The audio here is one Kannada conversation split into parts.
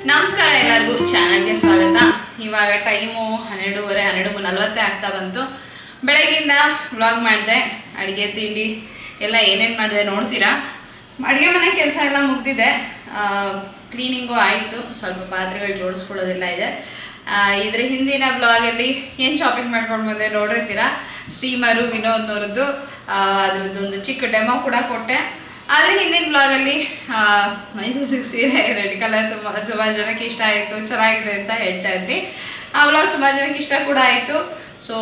ನಮಸ್ಕಾರ ಎಲ್ಲರಿಗೂ ಚಾನಲ್ಗೆ ಸ್ವಾಗತ. ಇವಾಗ ಟೈಮು 12:40 ಆಗ್ತಾ ಬಂತು. ಬೆಳಗ್ಗಿಂದ ವ್ಲಾಗ್ ಮಾಡಿದೆ. ಅಡುಗೆ ತಿಂಡಿ ಎಲ್ಲ ಏನೇನು ಮಾಡಿದೆ ನೋಡ್ತೀರಾ. ಅಡುಗೆ ಮನೆ ಕೆಲಸ ಎಲ್ಲ ಮುಗ್ದಿದೆ. ಕ್ಲೀನಿಂಗು ಆಯಿತು. ಸ್ವಲ್ಪ ಪಾತ್ರೆಗಳು ಜೋಡಿಸ್ಕೊಳ್ಳೋದೆಲ್ಲ ಇದೆ. ಇದ್ರ ಹಿಂದಿನ ಬ್ಲಾಗಲ್ಲಿ ಏನು ಶಾಪಿಂಗ್ ಮಾಡ್ಕೊಂಡು ಬಂದೆ ನೋಡಿರ್ತೀರಾ. ಸ್ಟೀಮರು ವಿನೋದ್ನವ್ರದ್ದು ಅದರದ್ದೊಂದು ಚಿಕ್ಕ ಡೆಮೋ ಕೂಡ ಕೊಟ್ಟೆ. ಆದರೆ ಹಿಂದಿನ ಬ್ಲಾಗಲ್ಲಿ ಮೈಸೂರು ಸಿಲ್ಕ್ ಸೀರೆ ರೆಡ್ ಕಲರ್ ಸುಮಾರು ಜನಕ್ಕೆ ಇಷ್ಟ ಆಯಿತು, ಚೆನ್ನಾಗಿದೆ ಅಂತ ಹೇಳ್ತಾ ಇದ್ರಿ. ಆ ಬ್ಲಾಗ್ ಸುಮಾರು ಜನಕ್ಕೆ ಇಷ್ಟ ಕೂಡ ಆಯಿತು. ಸೊ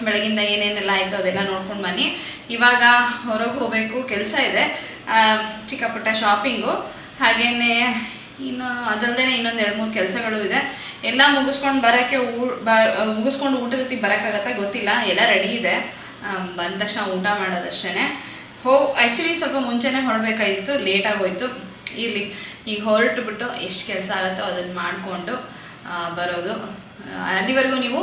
ಬೆಳಗಿಂದ ಏನೇನೆಲ್ಲ ಆಯಿತು ಅದೆಲ್ಲ ನೋಡ್ಕೊಂಡು ಬನ್ನಿ. ಇವಾಗ ಹೊರಗೆ ಹೋಗಬೇಕು, ಕೆಲಸ ಇದೆ, ಚಿಕ್ಕ ಪುಟ್ಟ ಶಾಪಿಂಗು. ಹಾಗೆಯೇ ಇನ್ನು ಅದಲ್ಲದೆ ಇನ್ನೊಂದು 2-3 ಕೆಲಸಗಳು ಇದೆ. ಎಲ್ಲ ಮುಗಿಸ್ಕೊಂಡು ಬರೋಕ್ಕೆ ಮುಗಿಸ್ಕೊಂಡು ಊಟದ ಜೊತೆಗೆ ಬರೋಕ್ಕಾಗತ್ತಾ ಗೊತ್ತಿಲ್ಲ. ಎಲ್ಲ ರೆಡಿ ಇದೆ, ಬಂದ ತಕ್ಷಣ ಊಟ ಮಾಡೋದಷ್ಟೇ. ಆ್ಯಕ್ಚುಲಿ ಸ್ವಲ್ಪ ಮುಂಚೆನೇ ಹೊರಡಬೇಕಾಗಿತ್ತು, ಲೇಟಾಗಿ ಹೋಯಿತು. ಇರಲಿ, ಈಗ ಹೊರಟುಬಿಟ್ಟು ಎಷ್ಟು ಕೆಲಸ ಆಗುತ್ತೋ ಅದನ್ನು ಮಾಡಿಕೊಂಡು ಬರೋದು. ಅಲ್ಲಿವರೆಗೂ ನೀವು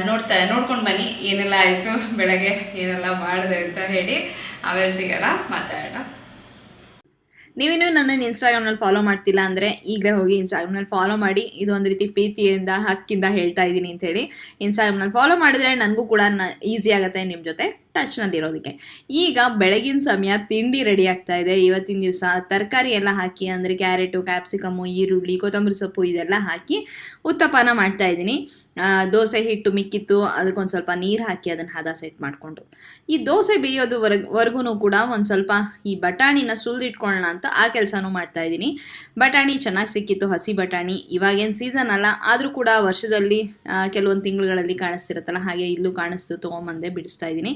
ನೋಡ್ಕೊಂಡು ಬನ್ನಿ ಏನೆಲ್ಲ ಆಯಿತು ಬೆಳಗ್ಗೆ, ಏನೆಲ್ಲ ಮಾಡಿದೆ ಅಂತ ಹೇಳಿ. ಆಮೇಲೆ ಸಿಗೋಣ, ಮಾತಾಡೋಣ. ನೀವಿನ್ನೂ ನನ್ನನ್ನು ಇನ್ಸ್ಟಾಗ್ರಾಮ್ನಲ್ಲಿ ಫಾಲೋ ಮಾಡ್ತಿಲ್ಲ ಅಂದರೆ ಈಗಲೇ ಹೋಗಿ ಇನ್ಸ್ಟಾಗ್ರಾಮ್ನಲ್ಲಿ ಫಾಲೋ ಮಾಡಿ. ಇದು ಒಂದು ರೀತಿ ಪ್ರೀತಿಯಿಂದ ಹಕ್ಕಿಂದ ಹೇಳ್ತಾ ಇದ್ದೀನಿ ಅಂಥೇಳಿ. ಇನ್ಸ್ಟಾಗ್ರಾಮ್ನಲ್ಲಿ ಫಾಲೋ ಮಾಡಿದ್ರೆ ನನಗೂ ಕೂಡ ಈಸಿ ಆಗುತ್ತೆ ನಿಮ್ಮ ಜೊತೆ ಟಚ್ನಲ್ಲಿರೋದಕ್ಕೆ. ಈಗ ಬೆಳಗಿನ ಸಮಯ ತಿಂಡಿ ರೆಡಿ ಆಗ್ತಾ ಇದೆ. ಇವತ್ತಿನ ದಿವಸ ತರಕಾರಿ ಎಲ್ಲ ಹಾಕಿ, ಅಂದರೆ ಕ್ಯಾರೆಟು, ಕ್ಯಾಪ್ಸಿಕಮ್ಮು, ಈರುಳ್ಳಿ, ಕೊತ್ತಂಬರಿ ಸೊಪ್ಪು ಇದೆಲ್ಲ ಹಾಕಿ ಉತ್ತಪ್ಪನ ಮಾಡ್ತಾ ಇದ್ದೀನಿ. ದೋಸೆ ಹಿಟ್ಟು ಮಿಕ್ಕಿತ್ತು, ಅದಕ್ಕೊಂದು ಸ್ವಲ್ಪ ನೀರು ಹಾಕಿ ಅದನ್ನು ಹದ ಸೆಟ್ ಮಾಡಿಕೊಂಡು ಈ ದೋಸೆ ಬೇಯೋದುವರೆಗೂ ಕೂಡ ಒಂದು ಸ್ವಲ್ಪ ಈ ಬಟಾಣಿನ ಸುಲಿದಿಟ್ಕೊಳ್ಳೋಣ ಅಂತ ಆ ಕೆಲಸನೂ ಮಾಡ್ತಾ ಇದ್ದೀನಿ. ಬಟಾಣಿ ಚೆನ್ನಾಗಿ ಸಿಕ್ಕಿತ್ತು, ಹಸಿ ಬಟಾಣಿ. ಇವಾಗೇನು ಸೀಸನ್ ಅಲ್ಲ, ಆದರೂ ಕೂಡ ವರ್ಷದಲ್ಲಿ ಕೆಲವೊಂದು ತಿಂಗಳುಗಳಲ್ಲಿ ಕಾಣಿಸ್ತಿರುತ್ತಲ್ಲ, ಹಾಗೆ ಇಲ್ಲೂ ಕಾಣಿಸ್ತು, ತೊಗೊಂಬಂದೆ ಬಿಡಿಸ್ತಾ ಇದ್ದೀನಿ.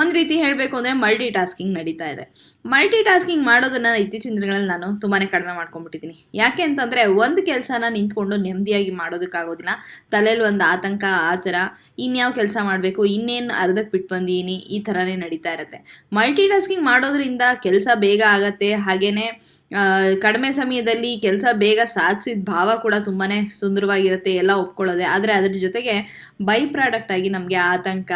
ಒಂದು ರೀತಿ ಹೇಳಬೇಕು ಅಂದರೆ ಮಲ್ಟಿ ಟಾಸ್ಕಿಂಗ್ ನಡೀತಾ ಇದೆ. ಮಲ್ಟಿ ಟಾಸ್ಕಿಂಗ್ ಮಾಡೋದನ್ನು ಇತ್ತೀಚಿನ ದಿನಗಳಲ್ಲಿ ನಾನು ತುಂಬಾ ಕಡಿಮೆ ಮಾಡ್ಕೊಂಡ್ಬಿಟ್ಟಿದ್ದೀನಿ. ಯಾಕೆ ಅಂತಂದರೆ ಒಂದು ಕೆಲಸನ ನಿಂತ್ಕೊಂಡು ನೆಮ್ಮದಿಯಾಗಿ ಮಾಡೋದಕ್ಕಾಗೋದಿಲ್ಲ. ತಲೆಯಲ್ಲಿ ಒಂದು ಆತಂಕ, ಆ ಥರ ಇನ್ಯಾವ ಕೆಲಸ ಮಾಡಬೇಕು, ಇನ್ನೇನು ಅರ್ಧಕ್ಕೆ ಬಿಟ್ಟು ಬಂದೀನಿ, ಈ ಥರನೇ ನಡೀತಾ ಇರುತ್ತೆ. ಮಲ್ಟಿ ಟಾಸ್ಕಿಂಗ್ ಮಾಡೋದ್ರಿಂದ ಕೆಲಸ ಬೇಗ ಆಗತ್ತೆ. ಹಾಗೆಯೇ ಕಡಿಮೆ ಸಮಯದಲ್ಲಿ ಕೆಲಸ ಬೇಗ ಸಾಧಿಸಿದ ಭಾವ ಕೂಡ ತುಂಬಾ ಸುಂದರವಾಗಿರುತ್ತೆ, ಎಲ್ಲ ಒಪ್ಕೊಳ್ಳೋದೆ. ಆದರೆ ಅದರ ಜೊತೆಗೆ ಬೈ ಪ್ರಾಡಕ್ಟ್ ಆಗಿ ನಮಗೆ ಆತಂಕ,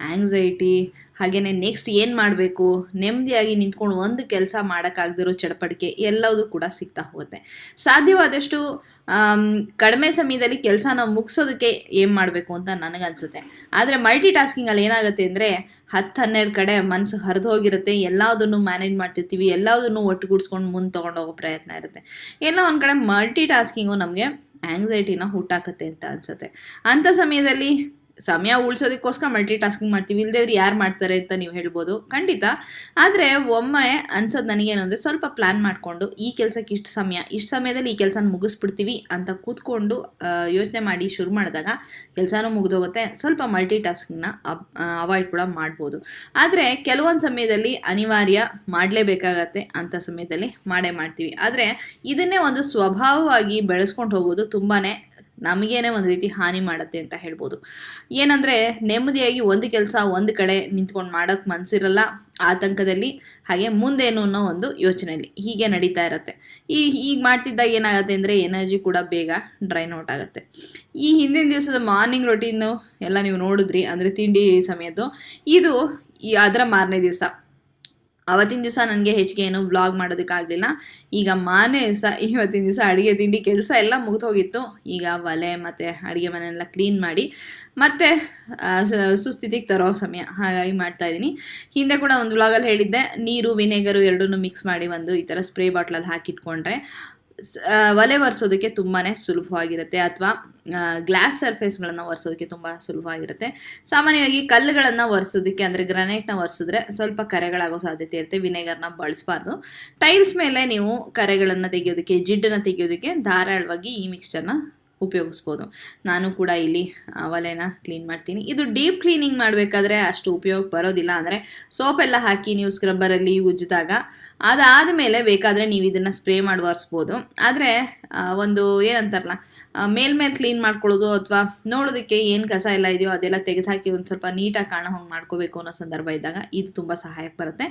ಆಂಗ್ಸೈಟಿ, ಹಾಗೆಯೇ ನೆಕ್ಸ್ಟ್ ಏನು ಮಾಡಬೇಕು, ನೆಮ್ಮದಿಯಾಗಿ ನಿಂತ್ಕೊಂಡು ಒಂದು ಕೆಲಸ ಮಾಡೋಕ್ಕಾಗದಿರೋ ಚಡಪಡಿಕೆ ಎಲ್ಲವೂ ಕೂಡ ಸಿಗ್ತಾ ಹೋಗುತ್ತೆ. ಸಾಧ್ಯವಾದಷ್ಟು ಕಡಿಮೆ ಸಮಯದಲ್ಲಿ ಕೆಲಸನ ಮುಗಿಸೋದಕ್ಕೆ ಏನು ಮಾಡಬೇಕು ಅಂತ ನನಗನ್ಸುತ್ತೆ. ಆದರೆ ಮಲ್ಟಿ ಟಾಸ್ಕಿಂಗಲ್ಲಿ ಏನಾಗುತ್ತೆ ಅಂದರೆ 10-12 ಕಡೆ ಮನಸ್ಸು ಹರಿದು ಹೋಗಿರುತ್ತೆ. ಎಲ್ಲದನ್ನು ಮ್ಯಾನೇಜ್ ಮಾಡ್ತಿರ್ತೀವಿ, ಎಲ್ಲದನ್ನು ಒಟ್ಟುಗೂಡಿಸ್ಕೊಂಡು ಮುಂದೆ ತೊಗೊಂಡೋಗೋ ಪ್ರಯತ್ನ ಇರುತ್ತೆ. ಎಲ್ಲ ಒಂದು ಕಡೆ ಮಲ್ಟಿ ಟಾಸ್ಕಿಂಗು ನಮಗೆ ಆಂಗ್ಸೈಟಿನ ಹುಟ್ಟಾಕತ್ತೆ ಅಂತ ಅನಿಸುತ್ತೆ. ಅಂಥ ಸಮಯದಲ್ಲಿ ಸಮಯ ಉಳಿಸೋದಕ್ಕೋಸ್ಕರ ಮಲ್ಟಿ ಟಾಸ್ಕಿಂಗ್ ಮಾಡ್ತೀವಿ, ಇಲ್ಲದೇ ಯಾರು ಮಾಡ್ತಾರೆ ಅಂತ ನೀವು ಹೇಳ್ಬೋದು, ಖಂಡಿತ. ಆದರೆ ಒಮ್ಮೆ ಅನ್ಸೋದು ನನಗೇನು ಅಂದರೆ, ಸ್ವಲ್ಪ ಪ್ಲ್ಯಾನ್ ಮಾಡಿಕೊಂಡು ಈ ಕೆಲಸಕ್ಕೆ ಇಷ್ಟು ಸಮಯದಲ್ಲಿ ಈ ಕೆಲಸನ ಮುಗಿಸ್ಬಿಡ್ತೀವಿ ಅಂತ ಕೂತ್ಕೊಂಡು ಯೋಚನೆ ಮಾಡಿ ಶುರು ಮಾಡಿದಾಗ ಕೆಲಸನೂ ಮುಗಿದೋಗುತ್ತೆ. ಸ್ವಲ್ಪ ಮಲ್ಟಿ ಟಾಸ್ಕಿಂಗ್ನ ಅವಾಯ್ಡ್ ಕೂಡ ಮಾಡ್ಬೋದು. ಆದರೆ ಕೆಲವೊಂದು ಸಮಯದಲ್ಲಿ ಅನಿವಾರ್ಯ ಮಾಡಲೇಬೇಕಾಗತ್ತೆ, ಅಂಥ ಸಮಯದಲ್ಲಿ ಮಾಡೇ ಮಾಡ್ತೀವಿ. ಆದರೆ ಇದನ್ನೇ ಒಂದು ಸ್ವಭಾವವಾಗಿ ಬೆಳೆಸ್ಕೊಂಡು ಹೋಗೋದು ತುಂಬಾ ನಮಗೇನೆ ಒಂದು ರೀತಿ ಹಾನಿ ಮಾಡುತ್ತೆ ಅಂತ ಹೇಳ್ಬೋದು. ಏನಂದರೆ ನೆಮ್ಮದಿಯಾಗಿ ಒಂದು ಕೆಲಸ ಒಂದು ಕಡೆ ನಿಂತ್ಕೊಂಡು ಮಾಡೋಕ್ಕೆ ಮನಸ್ಸಿರಲ್ಲ, ಆತಂಕದಲ್ಲಿ, ಹಾಗೆ ಮುಂದೇನು ಅನ್ನೋ ಒಂದು ಯೋಚನೆಯಲ್ಲಿ ಹೀಗೆ ನಡೀತಾ ಇರುತ್ತೆ. ಈಗ ಮಾಡ್ತಿದ್ದಾಗ ಏನಾಗುತ್ತೆ ಅಂದರೆ ಎನರ್ಜಿ ಕೂಡ ಬೇಗ ಡ್ರೈನ್ ಔಟ್ ಆಗುತ್ತೆ. ಈ ಹಿಂದಿನ ದಿವಸದ ಮಾರ್ನಿಂಗ್ ರೊಟೀನು ಎಲ್ಲ ನೀವು ನೋಡಿದ್ರಿ, ಅಂದರೆ ತಿಂಡಿ ಸಮಯದ್ದು. ಇದು ಅದರ ಮಾರನೇ ದಿವಸ. ಅವತ್ತಿನ ದಿವಸ ನನಗೆ ಹೆಚ್ಚಿಗೆ ಏನು ವ್ಲಾಗ್ ಮಾಡೋದಕ್ಕಾಗಲಿಲ್ಲ. ಈಗ ಮಾರನೇ ದಿವಸ, ಇವತ್ತಿನ ದಿವಸ ಅಡುಗೆ ತಿಂಡಿ ಕೆಲಸ ಎಲ್ಲ ಮುಗಿದು ಹೋಗಿತ್ತು. ಈಗ ಒಲೆ ಮತ್ತು ಅಡುಗೆ ಮನೆಯೆಲ್ಲ ಕ್ಲೀನ್ ಮಾಡಿ ಮತ್ತು ಸುಸ್ಥಿತಿಗೆ ತರೋ ಸಮಯ, ಹಾಗಾಗಿ ಮಾಡ್ತಾಯಿದ್ದೀನಿ. ಹಿಂದೆ ಕೂಡ ಒಂದು ವ್ಲಾಗಲ್ಲಿ ಹೇಳಿದ್ದೆ, ನೀರು ವಿನೆಗರು ಎರಡನ್ನೂ ಮಿಕ್ಸ್ ಮಾಡಿ ಒಂದು ಈ ಥರ ಸ್ಪ್ರೇ ಬಾಟ್ಲಲ್ಲಿ ಹಾಕಿಟ್ಕೊಂಡ್ರೆ ಒಲೆ ಒರೆಸೋದಕ್ಕೆ ತುಂಬಾ ಸುಲಭವಾಗಿರುತ್ತೆ, ಅಥವಾ ಗ್ಲಾಸ್ ಸರ್ಫೇಸ್ಗಳನ್ನು ಒರೆಸೋದಕ್ಕೆ ತುಂಬ ಸುಲಭವಾಗಿರುತ್ತೆ. ಸಾಮಾನ್ಯವಾಗಿ ಕಲ್ಲುಗಳನ್ನು ಒರೆಸೋದಕ್ಕೆ, ಅಂದರೆ ಗ್ರಾನೈಟ್ನ ಒರೆಸಿದ್ರೆ ಸ್ವಲ್ಪ ಕರೆಗಳಾಗೋ ಸಾಧ್ಯತೆ ಇರುತ್ತೆ, ವಿನೆಗರ್ನ ಬಳಸಬಾರ್ದು. ಟೈಲ್ಸ್ ಮೇಲೆ ನೀವು ಕರೆಗಳನ್ನು ತೆಗೆಯೋದಕ್ಕೆ, ಜಿಡ್ಡನ್ನು ತೆಗೆಯೋದಕ್ಕೆ ಧಾರಾಳವಾಗಿ ಈ ಮಿಕ್ಸ್ಚರ್ನ ಉಪಯೋಗಿಸ್ಬೋದು. ನಾನು ಕೂಡ ಇಲ್ಲಿ ಒಲೆನ ಕ್ಲೀನ್ ಮಾಡ್ತೀನಿ. ಇದು ಡೀಪ್ ಕ್ಲೀನಿಂಗ್ ಮಾಡಬೇಕಾದ್ರೆ ಅಷ್ಟು ಉಪಯೋಗ ಬರೋದಿಲ್ಲ. ಅಂದರೆ ಸೋಪೆಲ್ಲ ಹಾಕಿ ನೀವು ಸ್ಕ್ರಬ್ಬರಲ್ಲಿ ಉಜ್ಜಿದಾಗ ಅದಾದಮೇಲೆ ಬೇಕಾದರೆ ನೀವು ಇದನ್ನು ಸ್ಪ್ರೇ ಮಾಡಿ ಒರೆಸ್ಬೋದು. ಆದರೆ ಒಂದು ಏನಂತಾರಲ್ಲ, ಮೇಲ್ಮೇಲೆ ಕ್ಲೀನ್ ಮಾಡ್ಕೊಳ್ಳೋದು ಅಥವಾ ನೋಡೋದಕ್ಕೆ ಏನು ಕಸ ಎಲ್ಲ ಇದೆಯೋ ಅದೆಲ್ಲ ತೆಗೆದುಹಾಕಿ ಒಂದು ಸ್ವಲ್ಪ ನೀಟಾಗಿ ಕಾಣೋ ಹಂಗೆ ಮಾಡ್ಕೋಬೇಕು ಅನ್ನೋ ಸಂದರ್ಭ ಇದ್ದಾಗ ಇದು ತುಂಬ ಸಹಾಯಕ್ಕೆ ಬರುತ್ತೆ.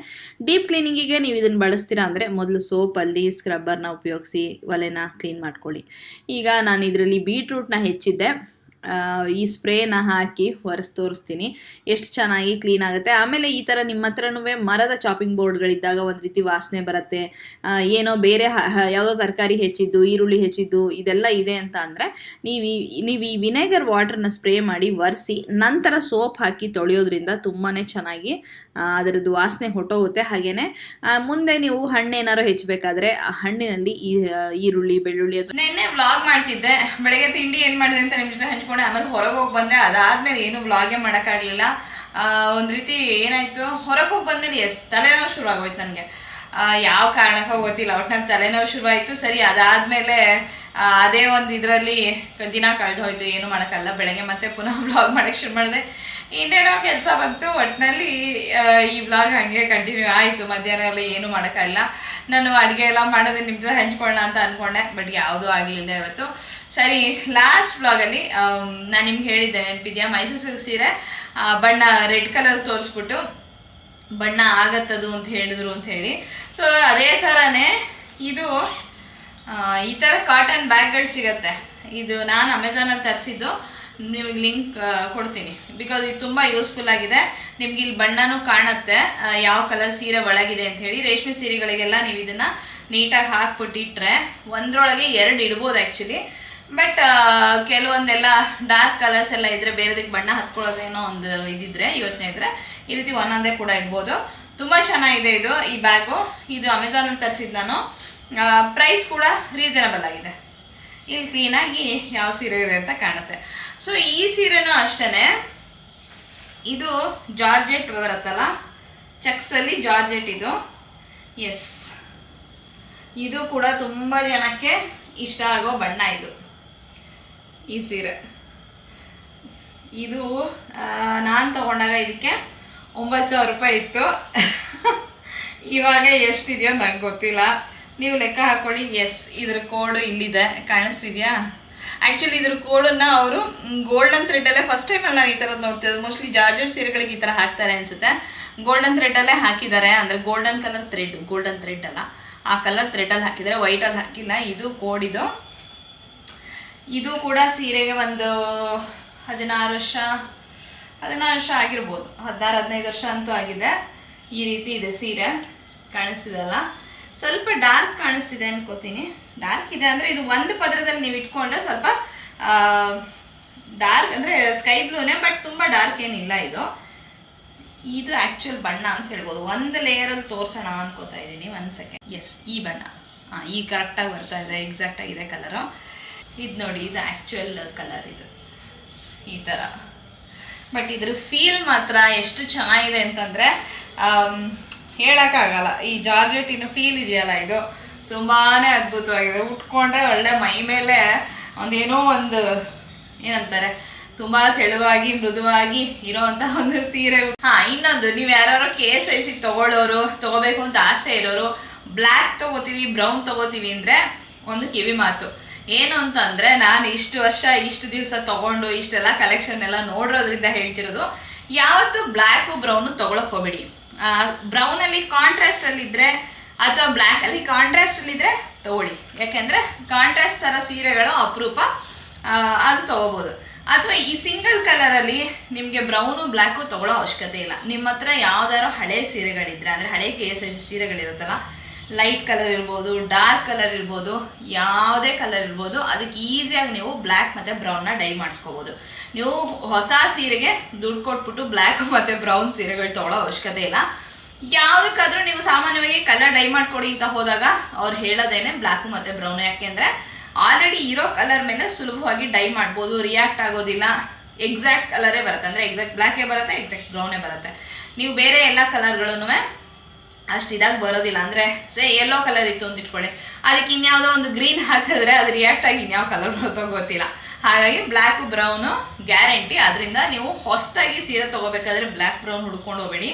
ಡೀಪ್ ಕ್ಲೀನಿಂಗಿಗೆ ನೀವು ಇದನ್ನು ಬಳಸ್ತೀರಾ ಅಂದರೆ ಮೊದಲು ಸೋಪಲ್ಲಿ ಸ್ಕ್ರಬ್ಬರ್ನ ಉಪಯೋಗಿಸಿ ಒಲೆನ ಕ್ಲೀನ್ ಮಾಡ್ಕೊಳ್ಳಿ. ಈಗ ನಾನು ಇದರಲ್ಲಿ ಬೀಟ್ರೂಟ್ನ ಹೆಚ್ಚಿದ್ದೆ. ಈ ಸ್ಪ್ರೇನ ಹಾಕಿ ಒರೆಸಿ ತೋರಿಸ್ತೀನಿ ಎಷ್ಟು ಚೆನ್ನಾಗಿ ಕ್ಲೀನ್ ಆಗುತ್ತೆ. ಆಮೇಲೆ ಈ ಥರ ನಿಮ್ಮ ಹತ್ರನೂ ಮರದ ಚಾಪಿಂಗ್ ಬೋರ್ಡ್ಗಳಿದ್ದಾಗ ಒಂದು ರೀತಿ ವಾಸನೆ ಬರುತ್ತೆ, ಏನೋ ಬೇರೆ ಯಾವುದೋ ತರಕಾರಿ ಹೆಚ್ಚಿದ್ದು, ಈರುಳ್ಳಿ ಹೆಚ್ಚಿದ್ದು ಇದೆಲ್ಲ ಇದೆ ಅಂತ ಅಂದರೆ ನೀವು ಈ ವಿನೆಗರ್ ವಾಟರ್ನ ಸ್ಪ್ರೇ ಮಾಡಿ ಒರೆಸಿ ನಂತರ ಸೋಪ್ ಹಾಕಿ ತೊಳೆಯೋದ್ರಿಂದ ತುಂಬಾ ಚೆನ್ನಾಗಿ ಅದರದ್ದು ವಾಸನೆ ಹೊಟ್ಟೋಗುತ್ತೆ. ಹಾಗೆಯೇ ಮುಂದೆ ನೀವು ಹಣ್ಣೇನಾರು ಹೆಚ್ಚಬೇಕಾದ್ರೆ ಆ ಹಣ್ಣಿನಲ್ಲಿ ಈರುಳ್ಳಿ, ಬೆಳ್ಳುಳ್ಳಿ ಅಥವಾ ನೆನ್ನೆ ವ್ಲಾಗ್ ಮಾಡ್ತಿದ್ದೆ. ಬೆಳಗ್ಗೆ ತಿಂಡಿ ಏನು ಮಾಡಿದೆ ಅಂತ ನಿಮ್ಮ ಜೊತೆ ಹಂಚ್ಕೊಂಡೆ. ಆಮೇಲೆ ಹೊರಗೆ ಹೋಗಿ ಬಂದೆ. ಅದಾದ್ಮೇಲೆ ಏನು ವ್ಲಾಗೇ ಮಾಡೋಕ್ಕಾಗಲಿಲ್ಲ. ಒಂದು ರೀತಿ ಏನಾಯಿತು, ಹೊರಗೆ ಹೋಗಿ ಬಂದ್ಮೇಲೆ ತಲೆನೋವು ಶುರು ಆಗೋಯ್ತು ನನಗೆ. ಯಾವ ಕಾರಣಕ್ಕೋ ಗೊತ್ತಿಲ್ಲ, ಒಟ್ಟಿನಾಗ ತಲೆನೋವು ಶುರುವಾಯಿತು. ಸರಿ, ಅದಾದಮೇಲೆ ಅದೇ ಒಂದು ಇದರಲ್ಲಿ ದಿನ ಕಳೆದು ಹೋಯ್ತು. ಏನು ಮಾಡೋಕ್ಕಲ್ಲ. ಬೆಳಗ್ಗೆ ಮತ್ತೆ ಪುನಃ ವ್ಲಾಗ್ ಮಾಡೋಕ್ಕೆ ಶುರು ಮಾಡಿದೆ. ಇನ್ನೇನೋ ಕೆಲಸ ಬಂತು. ಒಟ್ಟಿನಲ್ಲಿ ಈ ವ್ಲಾಗ್ ಹಾಗೆ ಕಂಟಿನ್ಯೂ ಆಯಿತು. ಮಧ್ಯಾಹ್ನ ಎಲ್ಲ ಏನು ಮಾಡೋಕ್ಕಾಗಿಲ್ಲ. ನಾನು ಅಡುಗೆ ಎಲ್ಲ ಮಾಡೋದು ನಿಮ್ಮ ಜೊತೆ ಹಂಚ್ಕೊಳ್ಳೋಣ ಅಂತ ಅಂದ್ಕೊಂಡೆ, ಬಟ್ ಯಾವುದೂ ಆಗಲಿಲ್ಲ ಇವತ್ತು. ಸರಿ, ಲಾಸ್ಟ್ ವ್ಲಾಗಲ್ಲಿ ನಾನು ನಿಮ್ಗೆ ಹೇಳಿದ್ದೆ, ನೆನಪಿದ್ಯಾ, ಮೈಸೂರು ಸಿಲ್ಕ್ ಸೀರೆ ಬಣ್ಣ ರೆಡ್ ಕಲರ್ ತೋರಿಸ್ಬಿಟ್ಟು ಬಣ್ಣ ಆಗತ್ತದು ಅಂತ ಹೇಳಿದ್ರು ಅಂತ ಹೇಳಿ. ಸೊ ಅದೇ ಥರನೇ ಇದು ಈ ಥರ ಕಾಟನ್ ಬ್ಯಾಗ್ಗಳು ಸಿಗುತ್ತೆ. ಇದು ನಾನು ಅಮೆಝಾನಲ್ಲಿ ತರಿಸಿದ್ದು. ನಿಮಗೆ ಲಿಂಕ್ ಕೊಡ್ತೀನಿ, ಬಿಕಾಸ್ ಇದು ತುಂಬ ಯೂಸ್ಫುಲ್ ಆಗಿದೆ. ನಿಮ್ಗೆ ಇಲ್ಲಿ ಬಣ್ಣನೂ ಕಾಣುತ್ತೆ ಯಾವ ಕಲರ್ ಸೀರೆ ಒಳಗಿದೆ ಅಂತ ಹೇಳಿ. ರೇಷ್ಮೆ ಸೀರೆಗಳಿಗೆಲ್ಲ ನೀವು ಇದನ್ನು ನೀಟಾಗಿ ಹಾಕ್ಬಿಟ್ಟಿಟ್ರೆ ಒಂದರೊಳಗೆ 2 ಇಡ್ಬೋದು ಆ್ಯಕ್ಚುಲಿ. ಬಟ್ ಕೆಲವೊಂದೆಲ್ಲ ಡಾರ್ಕ್ ಕಲರ್ಸ್ ಎಲ್ಲ ಇದ್ದರೆ ಬೇರೆದಕ್ಕೆ ಬಣ್ಣ ಹತ್ಕೊಳ್ಳೋದೇನೋ ಒಂದು ಇದಿದ್ರೆ, ಯೋಚನೆ ಇದ್ದರೆ ಈ ರೀತಿ ಒಂದೊಂದೇ ಕೂಡ ಇಡ್ಬೋದು. ತುಂಬ ಚೆನ್ನಾಗಿದೆ ಇದು ಈ ಬ್ಯಾಗು. ಇದು ಅಮೆಝಾನಲ್ಲಿ ತರಿಸಿದ್ದು ನಾನು. ಪ್ರೈಸ್ ಕೂಡ ರೀಸನಬಲ್ ಆಗಿದೆ. ಇಲ್ಲಿ ಕ್ಲೀನಾಗಿ ಯಾವ ಸೀರೆ ಇದೆ ಅಂತ ಕಾಣುತ್ತೆ. ಸೊ ಈ ಸೀರೆನೂ ಅಷ್ಟೇ, ಇದು ಜಾರ್ಜೆಟ್ ಬರುತ್ತಲ್ಲ, ಚೆಕ್ಸಲ್ಲಿ ಜಾರ್ಜೆಟ್ ಇದು. ಎಸ್, ಇದು ಕೂಡ ತುಂಬ ಜನಕ್ಕೆ ಇಷ್ಟ ಆಗೋ ಬಣ್ಣ ಇದು. ಈ ಸೀರೆ ಇದು ನಾನು ತಗೊಂಡಾಗ ಇದಕ್ಕೆ 9,000 ರೂಪಾಯಿ ಇತ್ತು. ಇವಾಗ ಎಷ್ಟಿದೆಯೋ ನಂಗೆ ಗೊತ್ತಿಲ್ಲ, ನೀವು ಲೆಕ್ಕ ಹಾಕ್ಕೊಳ್ಳಿ. ಎಸ್, ಇದ್ರ ಕೋಡ್ ಇಲ್ಲಿದೆ, ಕಾಣಿಸ್ತಿದ್ಯಾ? ಆ್ಯಕ್ಚುಲಿ ಇದ್ರ ಕೋಡನ್ನು ಅವರು ಗೋಲ್ಡನ್ ಥ್ರೆಡ್ಡಲ್ಲೇ ಫಸ್ಟ್ ಟೈಮಲ್ಲಿ ನಾನು ಈ ಥರದ್ದು ನೋಡ್ತಿರೋದು. ಮೋಸ್ಟ್ಲಿ ಜಾರ್ಜೆಟ್ ಸೀರೆಗಳಿಗೆ ಈ ಥರ ಹಾಕ್ತಾರೆ ಅನಿಸುತ್ತೆ. ಗೋಲ್ಡನ್ ಥ್ರೆಡ್ಡಲ್ಲೇ ಹಾಕಿದ್ದಾರೆ, ಅಂದರೆ golden colour thread, golden thread ಅಲ್ಲ, ಆ ಕಲರ್ ಥ್ರೆಡ್ಡಲ್ಲಿ ಹಾಕಿದ್ದಾರೆ, ವೈಟಲ್ಲಿ ಹಾಕಿಲ್ಲ. ಇದು ಕೋಡ್ ಇದು. ಇದು ಕೂಡ ಸೀರೆಗೆ ಒಂದು 16 ವರ್ಷ ಆಗಿರ್ಬೋದು, 16-15 ವರ್ಷ ಅಂತೂ ಆಗಿದೆ. ಈ ರೀತಿ ಇದೆ ಸೀರೆ, ಕಾಣಿಸ್ತಿದೆಲ್ಲ. ಸ್ವಲ್ಪ ಡಾರ್ಕ್ ಕಾಣಿಸ್ತಿದೆ ಅನ್ಕೋತೀನಿ. ಡಾರ್ಕ್ ಇದೆ ಅಂದರೆ ಇದು ಒಂದು ಪದರದಲ್ಲಿ ನೀವು ಇಟ್ಕೊಂಡ್ರೆ ಸ್ವಲ್ಪ ಡಾರ್ಕ್, ಅಂದರೆ ಸ್ಕೈ ಬ್ಲೂನೇ, ಬಟ್ ತುಂಬ ಡಾರ್ಕ್ ಏನಿಲ್ಲ ಇದು. ಇದು ಆ್ಯಕ್ಚುಯಲ್ ಬಣ್ಣ ಅಂತ ಹೇಳ್ಬೋದು. ಒಂದು ಲೇಯರಲ್ಲಿ ತೋರಿಸೋಣ ಅನ್ಕೋತಾ ಇದ್ದೀನಿ. 1 ಸೆಕೆಂಡ್. ಎಸ್, ಈ ಬಣ್ಣ ಈ ಕರೆಕ್ಟಾಗಿ ಬರ್ತಾ ಇದೆ, ಎಕ್ಸಾಕ್ಟ್ ಆಗಿದೆ ಕಲರು. ಇದು ನೋಡಿ, ಇದು ಆ್ಯಕ್ಚುಯಲ್ ಕಲರ್, ಇದು ಈ ಥರ. ಬಟ್ ಇದ್ರ ಫೀಲ್ ಮಾತ್ರ ಎಷ್ಟು ಚೆನ್ನಾಗಿದೆ ಅಂತಂದರೆ ಹೇಳೋಕ್ಕಾಗಲ್ಲ. ಈ ಜಾರ್ಜೆಟಿನ ಫೀಲ್ ಇದೆಯಲ್ಲ, ಇದು ತುಂಬಾ ಅದ್ಭುತವಾಗಿದೆ. ಉಟ್ಕೊಂಡ್ರೆ ಒಳ್ಳೆ ಮೈ ಮೇಲೆ ಒಂದೇನೋ ಒಂದು ಏನಂತಾರೆ, ತುಂಬ ತೆಳುವಾಗಿ ಮೃದುವಾಗಿ ಇರೋವಂಥ ಒಂದು ಸೀರೆ. ಇನ್ನೊಂದು, ನೀವು ಯಾರು KSIC ತಗೋಬೇಕು ಅಂತ ಆಸೆ ಇರೋರು, ಬ್ಲ್ಯಾಕ್ ತೊಗೋತೀವಿ, ಬ್ರೌನ್ ತೊಗೋತೀವಿ ಅಂದರೆ ಒಂದು ಕಿವಿ ಮಾತು ಏನು ಅಂತ ಅಂದರೆ, ನಾನು ಇಷ್ಟು ವರ್ಷ ಇಷ್ಟು ದಿವಸ ತೊಗೊಂಡು ಇಷ್ಟೆಲ್ಲ ಕಲೆಕ್ಷನ್ ಎಲ್ಲ ನೋಡಿರೋದ್ರಿಂದ ಹೇಳ್ತಿರೋದು, ಯಾವತ್ತೂ ಬ್ಲ್ಯಾಕು ಬ್ರೌನು ತೊಗೊಳಕ್ಕೆ ಹೋಗಬೇಡಿ. ಬ್ರೌನಲ್ಲಿ ಕಾಂಟ್ರಾಸ್ಟಲ್ಲಿದ್ದರೆ ಅಥವಾ ಬ್ಲ್ಯಾಕಲ್ಲಿ ಕಾಂಟ್ರಾಸ್ಟಲ್ಲಿದ್ದರೆ ತೊಗೊಳ್ಳಿ. ಯಾಕೆಂದರೆ ಕಾಂಟ್ರಾಸ್ಟ್ ಥರ ಸೀರೆಗಳು ಅಪರೂಪ, ಅದು ತೊಗೋಬೋದು. ಅಥವಾ ಈ ಸಿಂಗಲ್ ಕಲರಲ್ಲಿ ನಿಮಗೆ ಬ್ರೌನು ಬ್ಲ್ಯಾಕು ತೊಗೊಳ್ಳೋ ಅವಶ್ಯಕತೆ ಇಲ್ಲ. ನಿಮ್ಮ ಹತ್ರ ಯಾವ್ದಾದ್ರು ಹಳೆ ಸೀರೆಗಳಿದ್ರೆ, ಅಂದರೆ ಹಳೆ KSIC ಸೀರೆಗಳಿರುತ್ತಲ್ಲ, ಲೈಟ್ ಕಲರ್ ಇರ್ಬೋದು, ಡಾರ್ಕ್ ಕಲರ್ ಇರ್ಬೋದು, ಯಾವುದೇ ಕಲರ್ ಇರ್ಬೋದು, ಅದಕ್ಕೆ ಈಸಿಯಾಗಿ ನೀವು ಬ್ಲ್ಯಾಕ್ ಮತ್ತು ಬ್ರೌನ್ನ ಡೈ ಮಾಡಿಸ್ಕೋಬೋದು. ನೀವು ಹೊಸ ಸೀರೆಗೆ ದುಡ್ಡು ಕೊಟ್ಬಿಟ್ಟು ಬ್ಲ್ಯಾಕ್ ಮತ್ತು ಬ್ರೌನ್ ಸೀರೆಗಳು ತೊಗೊಳ್ಳೋ ಅವಶ್ಯಕತೆ ಇಲ್ಲ. ಯಾವುದಕ್ಕಾದ್ರೂ ನೀವು ಸಾಮಾನ್ಯವಾಗಿ ಕಲರ್ ಡೈ ಮಾಡಿಕೊಡಿ ಅಂತ ಹೋದಾಗ ಅವ್ರು ಹೇಳೋದೇನೆ ಬ್ಲ್ಯಾಕು ಮತ್ತು ಬ್ರೌನು. ಯಾಕೆಂದರೆ ಆಲ್ರೆಡಿ ಇರೋ ಕಲರ್ ಮೇಲೆ ಸುಲಭವಾಗಿ ಡೈ ಮಾಡ್ಬೋದು, ರಿಯಾಕ್ಟ್ ಆಗೋದಿಲ್ಲ, ಎಕ್ಸಾಕ್ಟ್ ಕಲರೇ ಬರುತ್ತೆ. ಅಂದರೆ ಎಕ್ಸಾಕ್ಟ್ ಬ್ಲ್ಯಾಕೇ ಬರುತ್ತೆ, ಎಕ್ಸಾಕ್ಟ್ ಬ್ರೌನೇ ಬರುತ್ತೆ. ನೀವು ಬೇರೆ ಎಲ್ಲ ಕಲರ್ಗಳೂ ಅಷ್ಟು ಇದಾಗಿ ಬರೋದಿಲ್ಲ. ಅಂದರೆ ಯೆಲ್ಲೋ ಕಲರ್ ಇತ್ತು ಅಂತ ಇಟ್ಕೊಳ್ಳಿ, ಅದಕ್ಕೆ ಇನ್ಯಾವುದೋ ಒಂದು ಗ್ರೀನ್ ಹಾಕಿದ್ರೆ ಅದು ರಿಯಾಕ್ಟ್ ಆಗಿ ಇನ್ಯಾವ ಕಲರ್ ಬರುತ್ತೋ ಗೊತ್ತಿಲ್ಲ. ಹಾಗಾಗಿ ಬ್ಲ್ಯಾಕು ಬ್ರೌನು ಗ್ಯಾರಂಟಿ. ಅದರಿಂದ ನೀವು ಹೊಸದಾಗಿ ಸೀರೆ ತೊಗೋಬೇಕಾದ್ರೆ ಬ್ಲ್ಯಾಕ್ ಬ್ರೌನ್ ಹುಡ್ಕೊಂಡು ಹೋಗಬೇಡಿ.